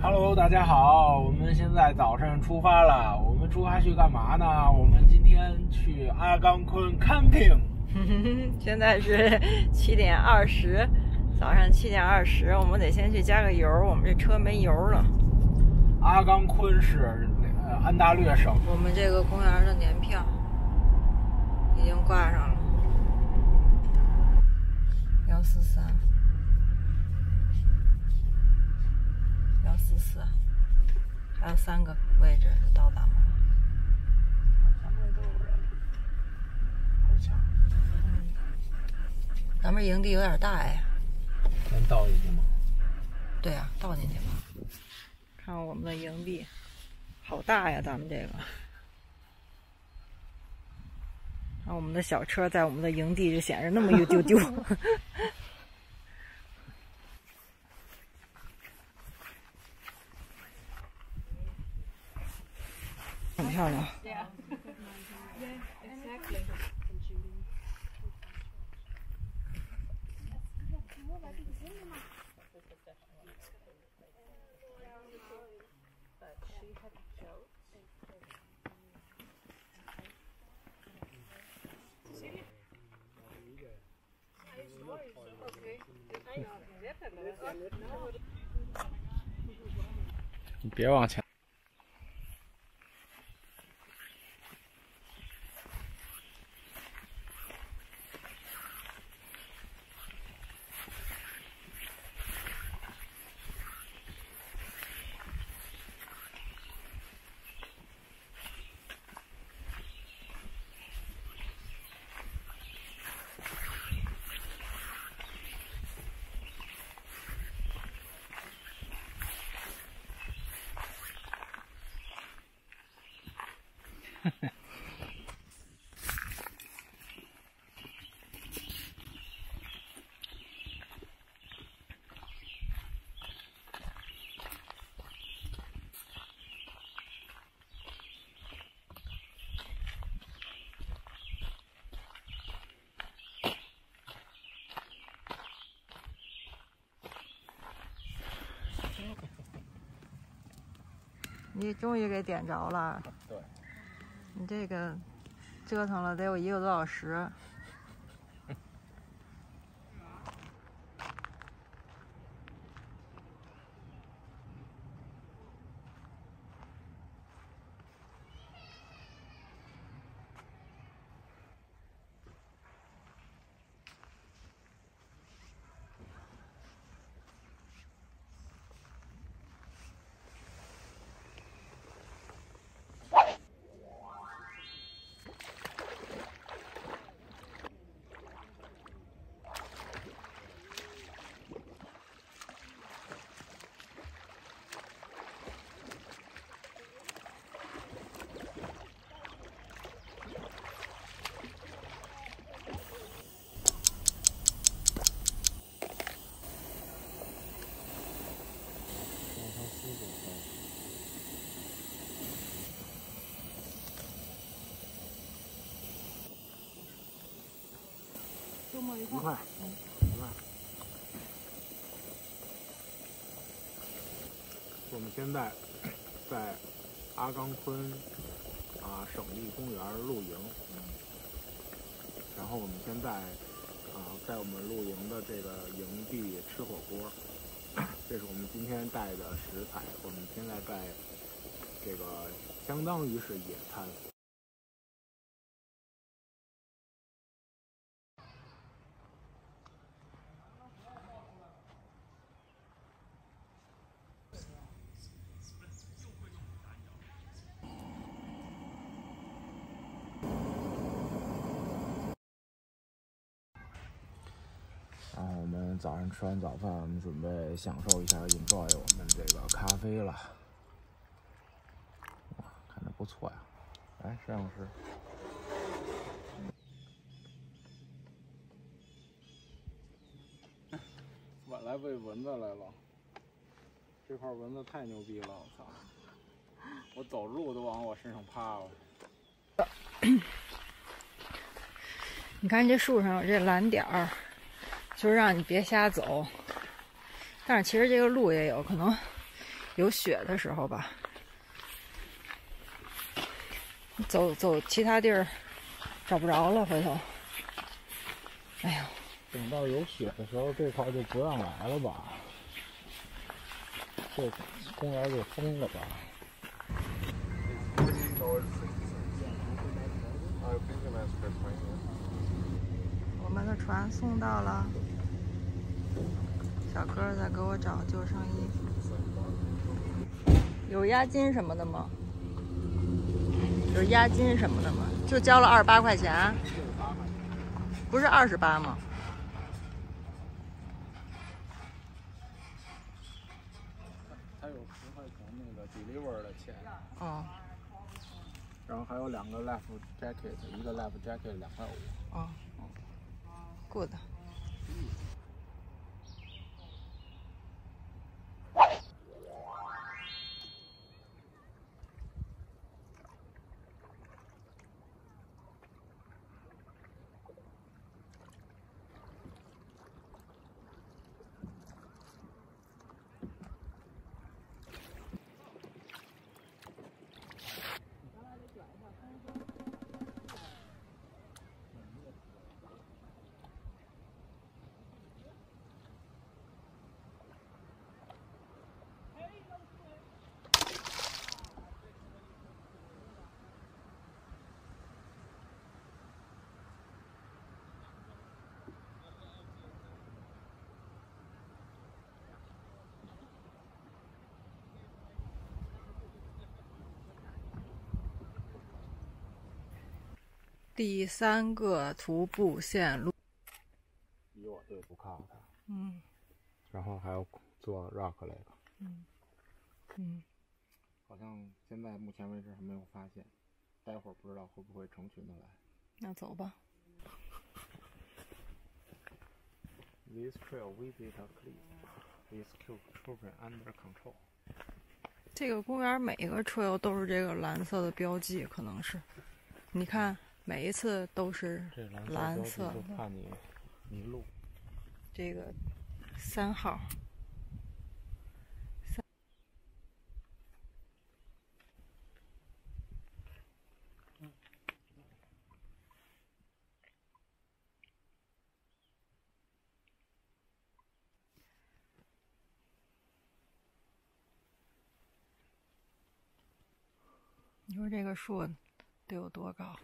Hello， 大家好，我们现在早上出发了。我们出发去干嘛呢？我们今天去阿冈昆 camping。现在是7点20，早上7点20，我们得先去加个油，我们这车没油了。阿冈昆是安大略省。我们这个公园的年票已经挂上了，143、144，还有3个位置就到咱们了。3个都有人，好强。咱们营地有点大哎。能倒进去吗？对呀，倒进去吧。看我们的营地，好大呀！咱们这个，看我们的小车在我们的营地就显示那么一丢丢。很漂亮。你别往前。你终于给点着了。对。你这个折腾了得有1个多小时。愉快。我们现在在阿冈昆省立公园露营。然后我们现在在我们露营的这个营地吃火锅。这是我们今天带的食材。我们现在在这个相当于是野餐。然后我们早上吃完早饭，我们准备享受一下 enjoy 我们这个咖啡了。哇，看着不错呀！来，摄像师。我来喂蚊子来了，这块蚊子太牛逼了，我操！我走路都往我身上趴了。你看这树上有这蓝点儿，就是让你别瞎走。但是其实这个路也有可能有雪的时候吧。走其他地儿找不着了，回头。哎呦，等到有雪的时候，这块就不让来了吧？这公园就封了吧？我们的船送到了，小哥在给我找救生衣。有押金什么的吗？有押金什么的吗？就交了28块钱，不是28吗？它有10块钱那个 deliver 的钱。哦。然后还有2个 life jacket， 一个 life jacket 2块5。哦。Good。第3个徒步线路。以我对不靠它。嗯。然后还要做 rock 那个。好像现在目前为止还没有发现，待会儿不知道会不会成群的来。那走吧。This trail visit a cliff with children under control。这个公园每一个 trail 都是这个蓝色的标记，可能是。你看，每一次都是蓝色的。就怕你迷路。这个3号。你说这个树得有多高？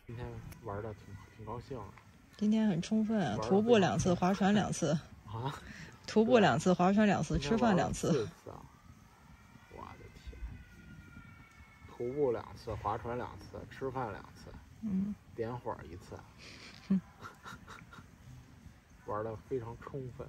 今天玩的挺高兴。今天很充分啊，徒步2次，划船2次。啊？徒步2次，划船2次，吃饭2次。4次啊！我的天！徒步2次，划船2次，吃饭2次。点火1次。玩的非常充分。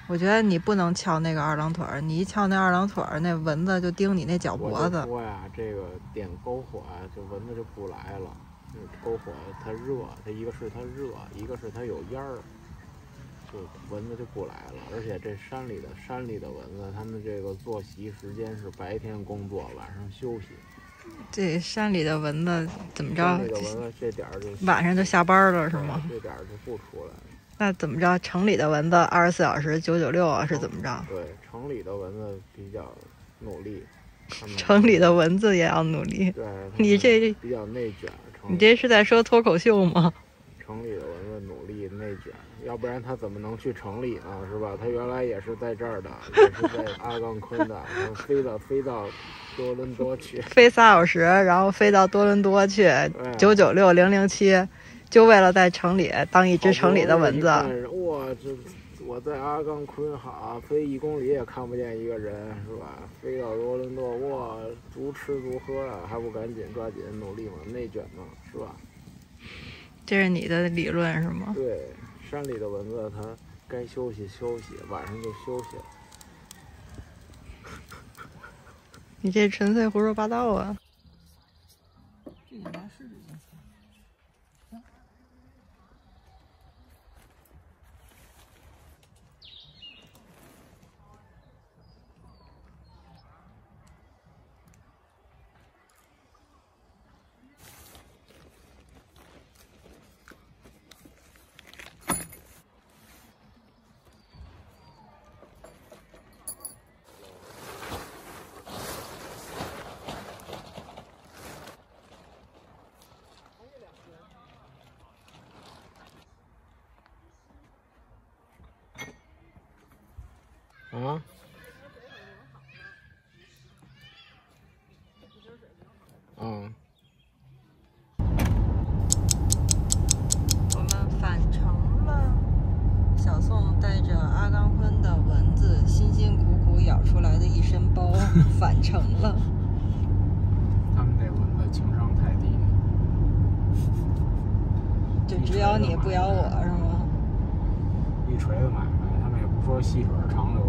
我觉得你不能翘那个2郎腿儿，你一翘那2郎腿儿，那蚊子就叮你那脚脖子。我就说呀，这个点篝火呀，就蚊子就不来了。篝火它热，它一个是它热，一个是它有烟儿，就蚊子就不来了。而且这山里的蚊子，它们这个作息时间是白天工作，晚上休息。这山里的蚊子怎么着？山里的蚊子这点儿就晚上就下班了是吗？这点儿就不出来了。那怎么着？城里的蚊子24小时996啊，是怎么着？对，城里的蚊子比较努力。城里的蚊子也要努力。对，你这比较内卷。你这是在说脱口秀吗？城里的蚊子努力内卷，要不然他怎么能去城里呢？是吧？他原来也是在这儿的，也是在阿岗昆的，然后飞到多伦多去，飞3小时，然后飞到多伦多去，996-007，就为了在城里当一只城里的蚊子。哇，这我在阿岗昆好，飞1公里也看不见一个人，是吧？飞到多伦多，哇，足吃足喝啊，还不赶紧抓紧努力嘛，内卷嘛，是吧？这是你的理论是吗？对，山里的蚊子它该休息休息，晚上就休息了。你这纯粹胡说八道啊！这应该是啊？嗯。我们返程了。小宋带着阿岗昆的蚊子辛辛苦苦咬出来的一身包返程了。他们这蚊子情商太低。就只咬你不咬我是吗？一锤子买卖，他们也不说细水长流。